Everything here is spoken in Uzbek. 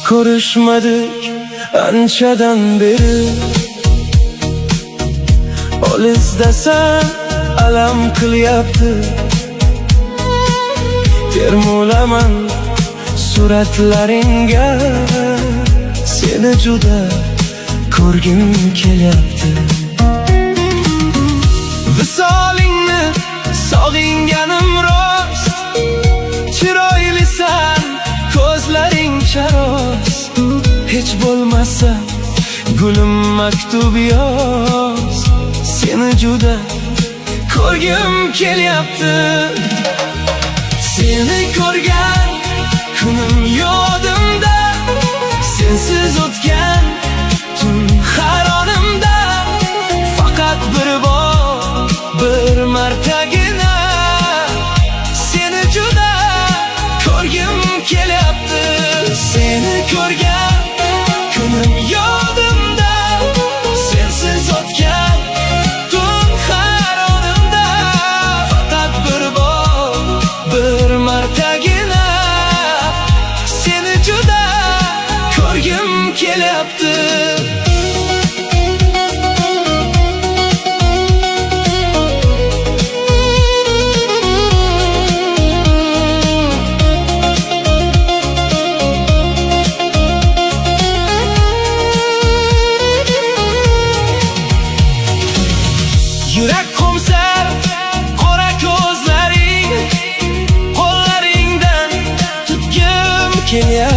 Ko'rishmadik anchadan beri, ol izdasan alam qilyapti. Termulaman suratlaringga, seni juda ko'rgim kelyapti. Visolingni sog'inganim rost, chiroylisan ko'zlaring charost. Hech bo'lmasa gulim maktub yoz, seni juda ko'rgim kelyapti. Seni ko'rgan kunim yodimda, sensiz o'tgan tun haronimda. Faqat bir bor, bir martagina seni juda ko'rgim kelyapti. Seni ko'rgan kunim yodimda, sensiz o'tgan tun haronimda. Faqat bir bor, bir martagina seni juda ko'rgim kelyapti. Yurak qo'msar qora ko'zlaring, qo'llaringdan tutgim kelyapti.